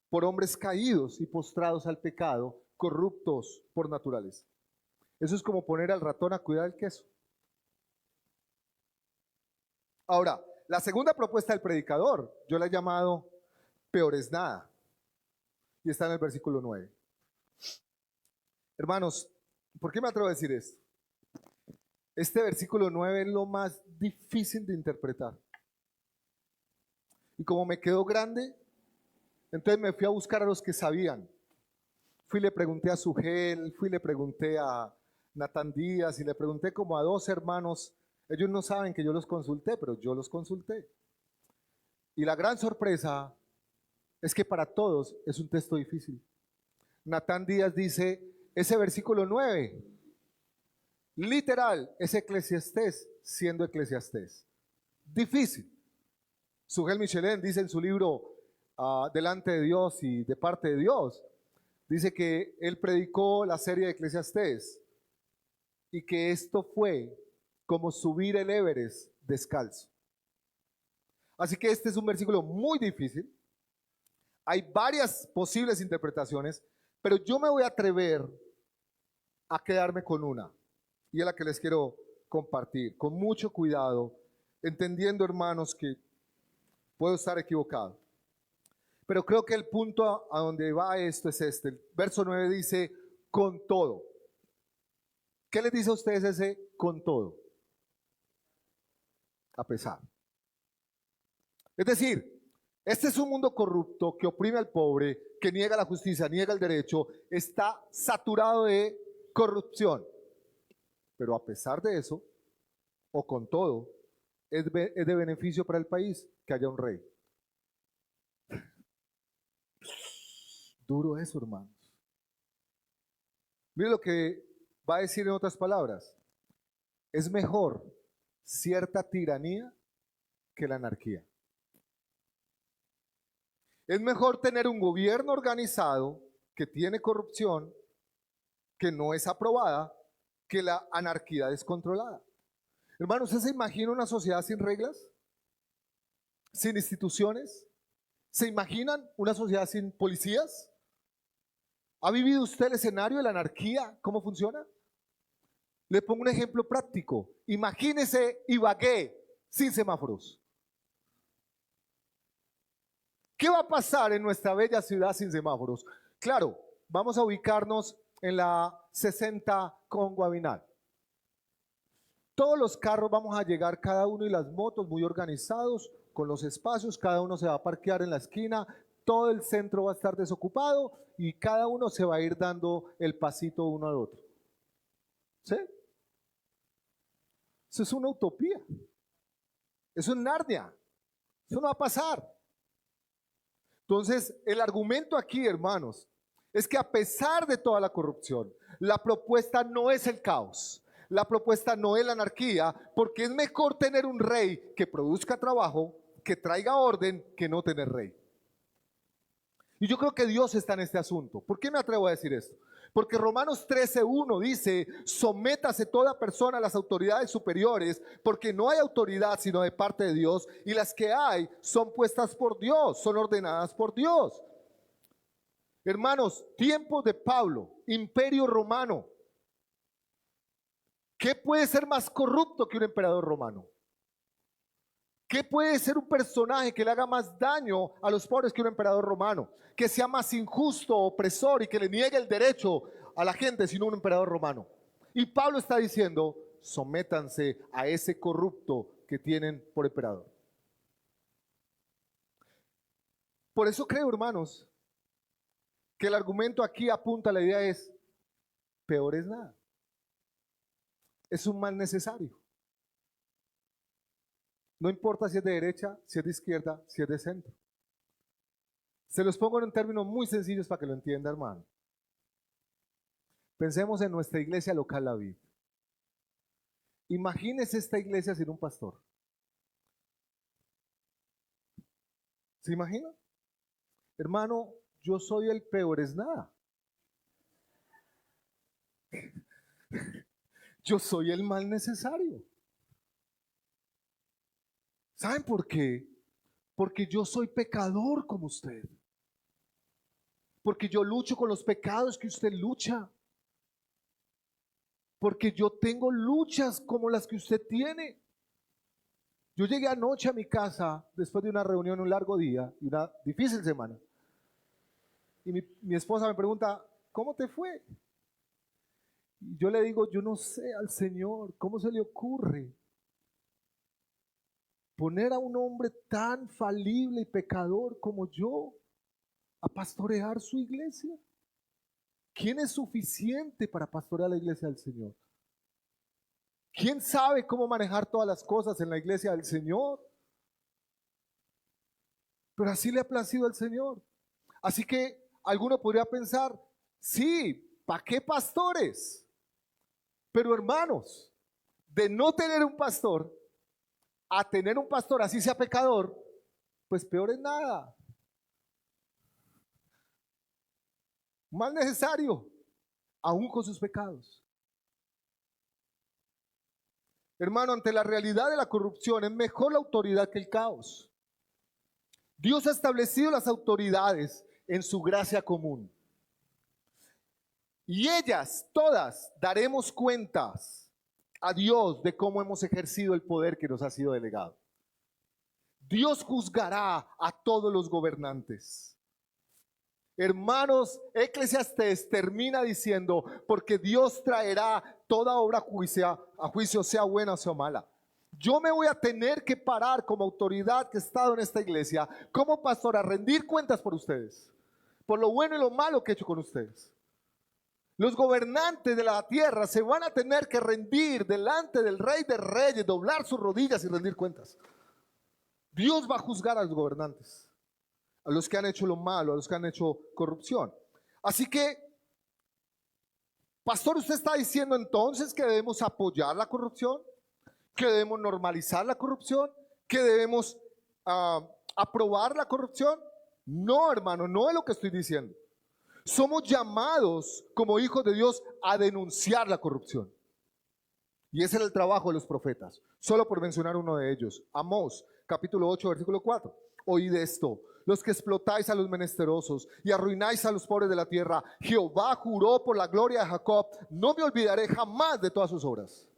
por hombres caídos y postrados al pecado, corruptos por naturaleza? Eso es como poner al ratón a cuidar el queso. Ahora, la segunda propuesta del predicador, yo la he llamado peor es nada. Y está en el versículo 9. Hermanos, ¿por qué me atrevo a decir esto? Este versículo 9 es lo más difícil de interpretar. Y como me quedó grande, entonces me fui a buscar a los que sabían. Fui y le pregunté a Sugel, fui y le pregunté a Natán Díaz y le pregunté como a 2 hermanos. Ellos no saben que yo los consulté, pero yo los consulté. Y la gran sorpresa es que para todos es un texto difícil. Natán Díaz dice, ese versículo 9, literal, es Eclesiastés siendo Eclesiastés. Difícil. Sugel Michelén dice en su libro Delante de Dios y de parte de Dios, dice que él predicó la serie de Eclesiastés y que esto fue como subir el Everest descalzo. Así que este es un versículo muy difícil. Hay varias posibles interpretaciones, pero yo me voy a atrever a quedarme con una, y es la que les quiero compartir, con mucho cuidado, entendiendo, hermanos, que puedo estar equivocado. Pero creo que el punto a donde va esto es este. El verso 9 dice, con todo. ¿Qué les dice a ustedes ese con todo? A pesar. Es decir, este es un mundo corrupto que oprime al pobre, que niega la justicia, niega el derecho, está saturado de corrupción. Pero a pesar de eso, o con todo, es de beneficio para el país que haya un rey. Duro eso, hermanos. Mire lo que va a decir en otras palabras. Es mejor cierta tiranía que la anarquía. Es mejor tener un gobierno organizado que tiene corrupción, que no es aprobada, que la anarquía descontrolada. Hermanos, ¿usted se imagina una sociedad sin reglas? ¿Sin instituciones? ¿Se imaginan una sociedad sin policías? ¿Ha vivido usted el escenario de la anarquía? ¿Cómo funciona? Le pongo un ejemplo práctico. Imagínese Ibagué sin semáforos. ¿Qué va a pasar en nuestra bella ciudad sin semáforos? Claro, vamos a ubicarnos en la 60 con Guavinal. Todos los carros vamos a llegar, cada uno, y las motos muy organizados, con los espacios, cada uno se va a parquear en la esquina, todo el centro va a estar desocupado y cada uno se va a ir dando el pasito uno al otro. ¿Sí? Eso es una utopía. Eso es Narnia. Eso no va a pasar. Entonces, el argumento aquí, hermanos, es que a pesar de toda la corrupción, la propuesta no es el caos. La propuesta no es la anarquía, porque es mejor tener un rey que produzca trabajo, que traiga orden, que no tener rey. Y yo creo que Dios está en este asunto. ¿Por qué me atrevo a decir esto? Porque Romanos 13:1 dice: sométase toda persona a las autoridades superiores, porque no hay autoridad sino de parte de Dios, y las que hay son puestas por Dios, son ordenadas por Dios. Hermanos, tiempos de Pablo, imperio romano. ¿Qué puede ser más corrupto que un emperador romano? ¿Qué puede ser un personaje que le haga más daño a los pobres que un emperador romano? Que sea más injusto, opresor y que le niegue el derecho a la gente sino un emperador romano. Y Pablo está diciendo: sométanse a ese corrupto que tienen por emperador. Por eso creo, hermanos, que el argumento aquí apunta a la idea es: peor es nada. Es un mal necesario. No importa si es de derecha, si es de izquierda, si es de centro. Se los pongo en términos muy sencillos para que lo entienda, hermano. Pensemos en nuestra iglesia local, La Vid. Imagínese esta iglesia sin un pastor. ¿Se imagina? Hermano, yo soy el peor es nada. Yo soy el mal necesario. ¿Saben por qué? Porque yo soy pecador como usted. Porque yo lucho con los pecados que usted lucha. Porque yo tengo luchas como las que usted tiene. Yo llegué anoche a mi casa después de una reunión, un largo día y una difícil semana. Y mi esposa me pregunta: ¿cómo te fue? Y yo le digo: yo no sé al Señor, ¿cómo se le ocurre poner a un hombre tan falible y pecador como yo a pastorear su iglesia? ¿Quién es suficiente para pastorear la iglesia del Señor? ¿Quién sabe cómo manejar todas las cosas en la iglesia del Señor? Pero así le ha placido al Señor. Así que alguno podría pensar: sí, ¿para qué pastores? Pero hermanos, de no tener un pastor a tener un pastor así sea pecador, pues peor es nada. Más necesario, aún con sus pecados. Hermano, ante la realidad de la corrupción es mejor la autoridad que el caos. Dios ha establecido las autoridades en su gracia común. Y ellas, todas, daremos cuentas a Dios de cómo hemos ejercido el poder que nos ha sido delegado. Dios juzgará a todos los gobernantes. Hermanos, Eclesiastés termina diciendo: porque Dios traerá toda obra a juicio, sea buena o sea mala. Yo me voy a tener que parar como autoridad que he estado en esta iglesia, como pastor, a rendir cuentas por ustedes, por lo bueno y lo malo que he hecho con ustedes. Los gobernantes de la tierra se van a tener que rendir delante del Rey de Reyes, doblar sus rodillas y rendir cuentas. Dios va a juzgar a los gobernantes, a los que han hecho lo malo, a los que han hecho corrupción. Así que, pastor, ¿usted está diciendo entonces que debemos apoyar la corrupción? ¿Que debemos normalizar la corrupción? ¿Que debemos aprobar la corrupción? No, hermano, no es lo que estoy diciendo. Somos llamados como hijos de Dios a denunciar la corrupción. Y ese era el trabajo de los profetas. Solo por mencionar uno de ellos. Amós, capítulo 8, versículo 4. Oíd esto: los que explotáis a los menesterosos y arruináis a los pobres de la tierra, Jehová juró por la gloria de Jacob: no me olvidaré jamás de todas sus obras.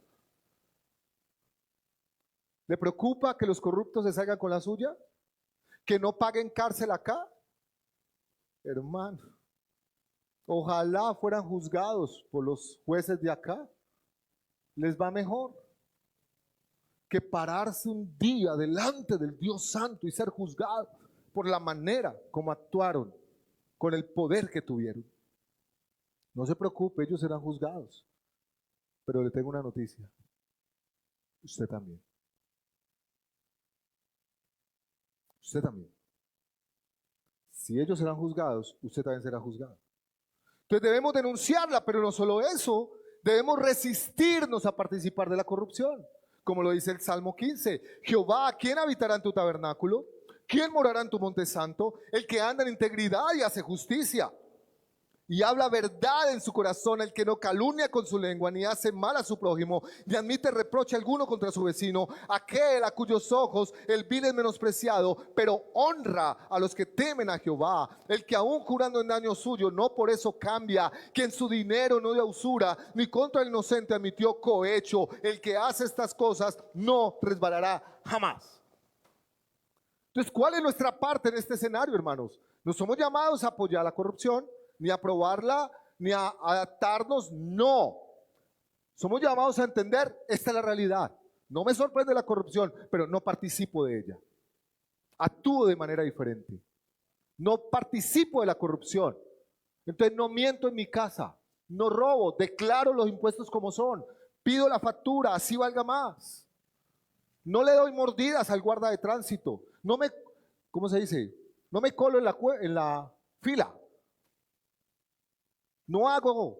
¿Le preocupa que los corruptos se salgan con la suya? ¿Que no paguen cárcel acá? Hermano, ojalá fueran juzgados por los jueces de acá. Les va mejor que pararse un día delante del Dios Santo y ser juzgado por la manera como actuaron, con el poder que tuvieron. No se preocupe, ellos serán juzgados. Pero le tengo una noticia: usted también. Usted también. Si ellos serán juzgados, usted también será juzgado. Entonces debemos denunciarla, pero no solo eso, debemos resistirnos a participar de la corrupción. Como lo dice el Salmo 15: Jehová, ¿quién habitará en tu tabernáculo? ¿Quién morará en tu monte santo? El que anda en integridad y hace justicia y habla verdad en su corazón, el que no calumnia con su lengua, ni hace mal a su prójimo, ni admite reproche alguno contra su vecino, aquel a cuyos ojos el vil es menospreciado, pero honra a los que temen a Jehová, el que aun jurando en daño suyo, no por eso cambia, que en su dinero no dio usura, ni contra el inocente admitió cohecho, el que hace estas cosas no resbalará jamás. Entonces, ¿cuál es nuestra parte en este escenario, hermanos? No somos llamados a apoyar la corrupción, ni a aprobarla, ni a adaptarnos, no. Somos llamados a entender, esta es la realidad. No me sorprende la corrupción, pero no participo de ella. Actúo de manera diferente. No participo de la corrupción. Entonces no miento en mi casa, no robo, declaro los impuestos como son, pido la factura, así valga más. No le doy mordidas al guarda de tránsito. No me, ¿cómo se dice? No me colo en la fila. No hago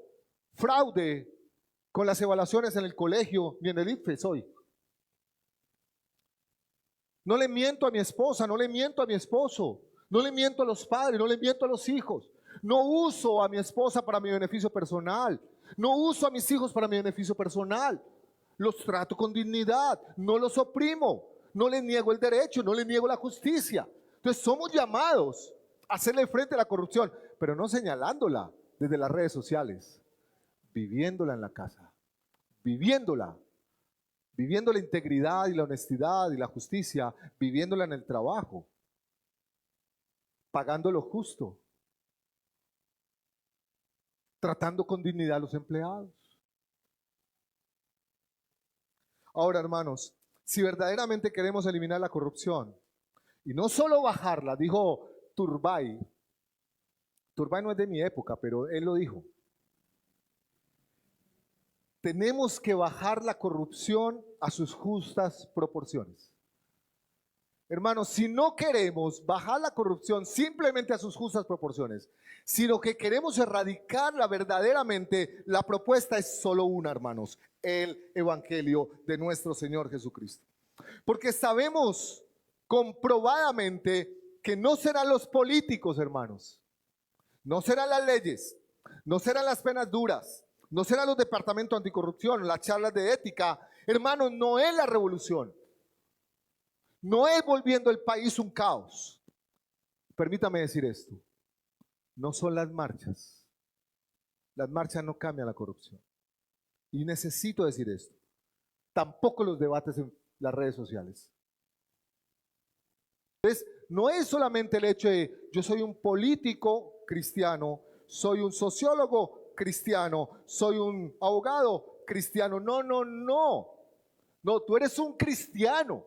fraude con las evaluaciones en el colegio ni en el IFES hoy. No le miento a mi esposa, no le miento a mi esposo, no le miento a los padres, no le miento a los hijos. No uso a mi esposa para mi beneficio personal. No uso a mis hijos para mi beneficio personal. Los trato con dignidad, no los oprimo, no les niego el derecho, no les niego la justicia. Entonces somos llamados a hacerle frente a la corrupción, pero no señalándola desde las redes sociales, viviéndola en la casa, viviéndola, viviendo la integridad y la honestidad y la justicia, viviéndola en el trabajo, pagando lo justo, tratando con dignidad a los empleados. Ahora, hermanos, si verdaderamente queremos eliminar la corrupción, y no solo bajarla, dijo Turbay no es de mi época, pero él lo dijo. Tenemos que bajar la corrupción a sus justas proporciones. Hermanos, si no queremos bajar la corrupción simplemente a sus justas proporciones, si lo que queremos erradicarla verdaderamente, la propuesta es solo una, hermanos: el Evangelio de nuestro Señor Jesucristo. Porque sabemos comprobadamente que no serán los políticos, hermanos, no serán las leyes, no serán las penas duras, no serán los departamentos anticorrupción, las charlas de ética. Hermanos, no es la revolución, no es volviendo el país un caos. Permítame decir esto: no son las marchas no cambian la corrupción. Y necesito decir esto: tampoco los debates en las redes sociales. Entonces, no es solamente el hecho de yo soy un político cristiano, soy un sociólogo cristiano, soy un abogado cristiano. No, no, no. No, tú eres un cristiano.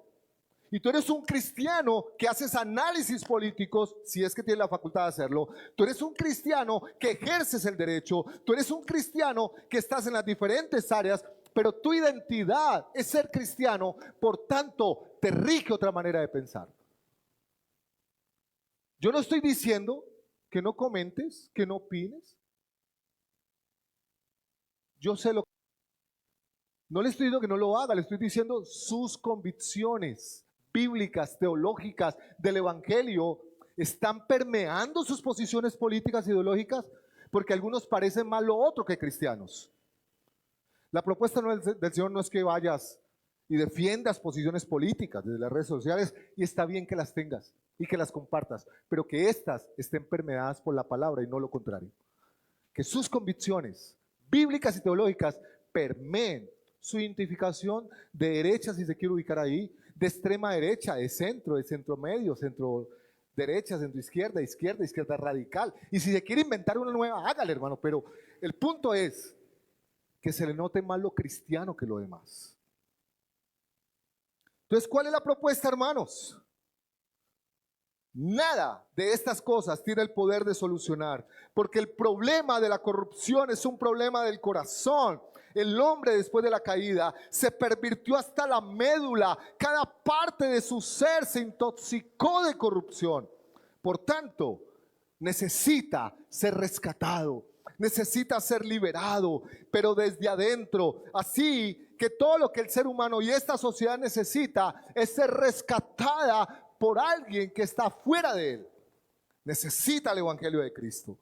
Y tú eres un cristiano que haces análisis políticos, si es que tienes la facultad de hacerlo. Tú eres un cristiano que ejerces el derecho. Tú eres un cristiano que estás en las diferentes áreas, pero tu identidad es ser cristiano, por tanto, te rige otra manera de pensar. Yo no estoy diciendo que no comentes, que no opines. Yo sé lo que... No le estoy diciendo que no lo haga, le estoy diciendo sus convicciones bíblicas, teológicas del Evangelio están permeando sus posiciones políticas, ideológicas, porque algunos parecen más lo otro que cristianos. La propuesta del Señor no es que vayas y defiendas posiciones políticas desde las redes sociales, y está bien que las tengas y que las compartas, pero que éstas estén permeadas por la palabra y no lo contrario. Que sus convicciones bíblicas y teológicas permeen su identificación de derecha, si se quiere ubicar ahí, de extrema derecha, de centro medio, centro derecha, centro izquierda, izquierda radical. Y si se quiere inventar una nueva, hágale, hermano, pero el punto es que se le note más lo cristiano que lo demás. Entonces, ¿cuál es la propuesta, hermanos? Nada de estas cosas tiene el poder de solucionar, porque el problema de la corrupción es un problema del corazón. El hombre, después de la caída, se pervirtió hasta la médula. Cada parte de su ser se intoxicó de corrupción. Por tanto, necesita ser rescatado, necesita ser liberado, pero desde adentro. Así que todo lo que el ser humano y esta sociedad necesita es ser rescatada por alguien que está fuera de él. Necesita el Evangelio de Cristo.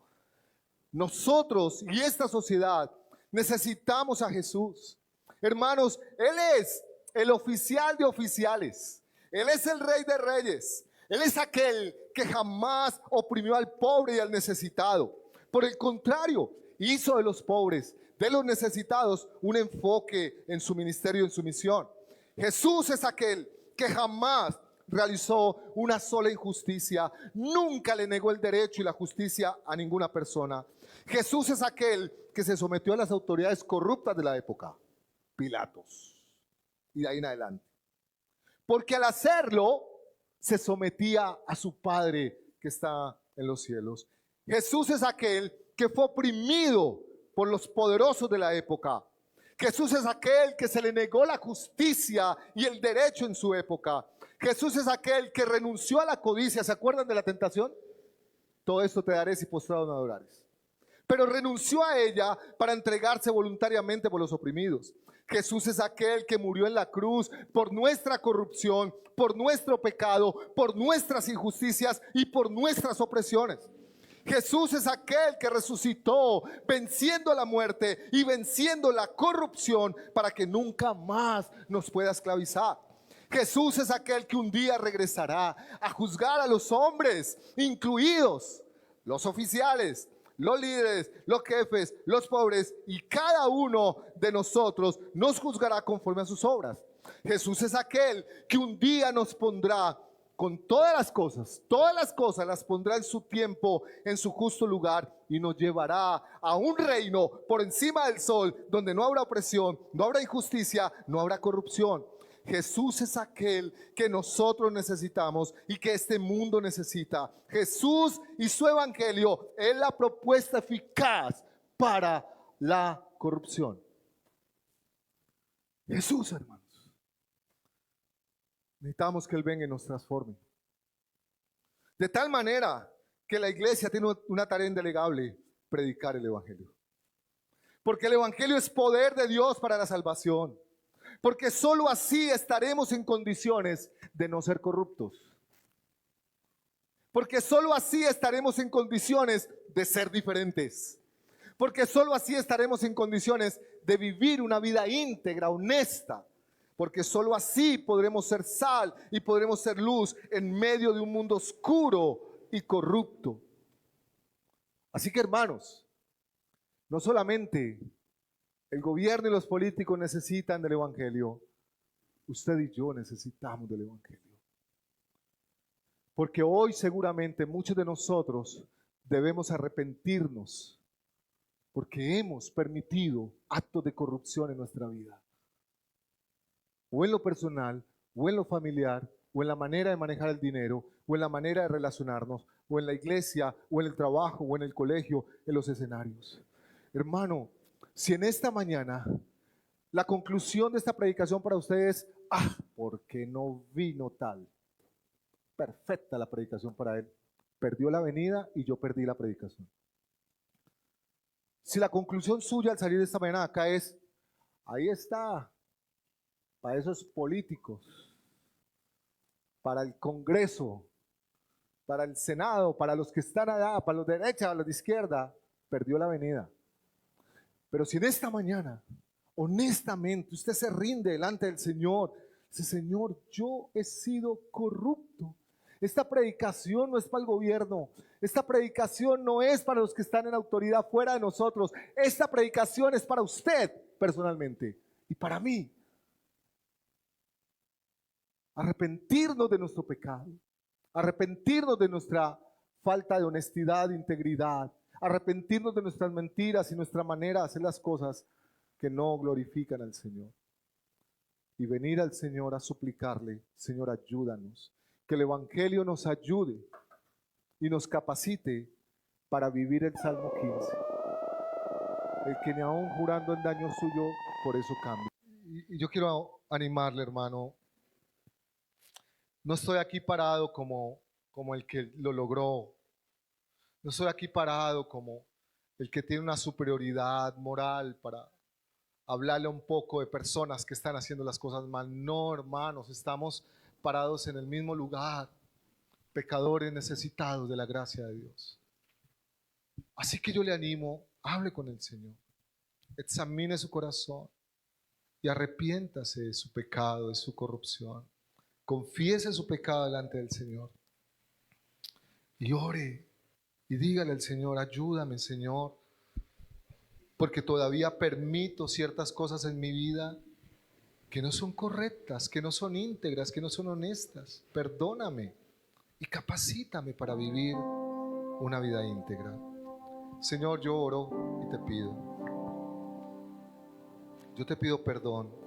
Nosotros y esta sociedad necesitamos a Jesús. Hermanos, Él es el oficial de oficiales. Él es el Rey de Reyes. Él es aquel que jamás oprimió al pobre y al necesitado. Por el contrario, hizo de los pobres, de los necesitados, un enfoque en su ministerio, en su misión. Jesús es aquel que jamás realizó una sola injusticia, nunca le negó el derecho y la justicia a ninguna persona. Jesús es aquel que se sometió a las autoridades corruptas de la época, Pilatos, y de ahí en adelante. Porque al hacerlo, se sometía a su Padre que está en los cielos. Jesús es aquel que fue oprimido por los poderosos de la época. Jesús es aquel que se le negó la justicia y el derecho en su época. Jesús es aquel que renunció a la codicia. ¿Se acuerdan de la tentación? Todo esto te daré si postrado me adorares. Pero renunció a ella para entregarse voluntariamente por los oprimidos. Jesús es aquel que murió en la cruz por nuestra corrupción, por nuestro pecado, por nuestras injusticias y por nuestras opresiones. Jesús es aquel que resucitó venciendo la muerte y venciendo la corrupción para que nunca más nos pueda esclavizar. Jesús es aquel que un día regresará a juzgar a los hombres, incluidos los oficiales, los líderes, los jefes, los pobres, y cada uno de nosotros nos juzgará conforme a sus obras. Jesús es aquel que un día nos pondrá con todas las cosas las pondrá en su tiempo, en su justo lugar, y nos llevará a un reino por encima del sol, donde no habrá opresión, no habrá injusticia, no habrá corrupción. Jesús es aquel que nosotros necesitamos y que este mundo necesita. Jesús y su evangelio es la propuesta eficaz para la corrupción. Jesús, hermanos. Necesitamos que Él venga y nos transforme. De tal manera que la iglesia tiene una tarea indelegable: predicar el evangelio. Porque el evangelio es poder de Dios para la salvación. Porque sólo así estaremos en condiciones de no ser corruptos. Porque sólo así estaremos en condiciones de ser diferentes. Porque sólo así estaremos en condiciones de vivir una vida íntegra, honesta. Porque sólo así podremos ser sal y podremos ser luz en medio de un mundo oscuro y corrupto. Así que, hermanos, no solamente el gobierno y los políticos necesitan del evangelio, usted y yo necesitamos del evangelio. Porque hoy seguramente muchos de nosotros debemos arrepentirnos porque hemos permitido actos de corrupción en nuestra vida. O en lo personal, o en lo familiar, o en la manera de manejar el dinero, o en la manera de relacionarnos, o en la iglesia, o en el trabajo, o en el colegio, en los escenarios. Hermano, si en esta mañana la conclusión de esta predicación para ustedes es: ¿por qué no vino tal? Perfecta la predicación para él. Perdió la venida y yo perdí la predicación. Si la conclusión suya al salir de esta mañana acá es: ahí está, para esos políticos, para el Congreso, para el Senado, para los que están allá, para los de derecha, para los de izquierda, perdió la venida. Pero si en esta mañana, honestamente, usted se rinde delante del Señor, dice: Señor, yo he sido corrupto. Esta predicación no es para el gobierno. Esta predicación no es para los que están en autoridad fuera de nosotros. Esta predicación es para usted personalmente y para mí. Arrepentirnos de nuestro pecado, arrepentirnos de nuestra falta de honestidad, de integridad, arrepentirnos de nuestras mentiras y nuestra manera de hacer las cosas que no glorifican al Señor. Y venir al Señor a suplicarle: Señor, ayúdanos, que el evangelio nos ayude y nos capacite para vivir el Salmo 15. El que ni aun jurando en daño suyo, por eso cambia. Y yo quiero animarle, hermano. No estoy aquí parado como el que lo logró. No estoy aquí parado como el que tiene una superioridad moral para hablarle un poco de personas que están haciendo las cosas mal. No, hermanos, estamos parados en el mismo lugar. pecadores necesitados de la gracia de Dios. Así que yo le animo, hable con el Señor, examine su corazón y arrepiéntase de su pecado, de su corrupción. Confiese su pecado delante del Señor y ore y dígale al Señor: ayúdame, Señor, porque todavía permito ciertas cosas en mi vida que no son correctas, que no son íntegras, que no son honestas. Perdóname y capacítame para vivir una vida íntegra. Señor, yo oro y te pido. Yo te pido perdón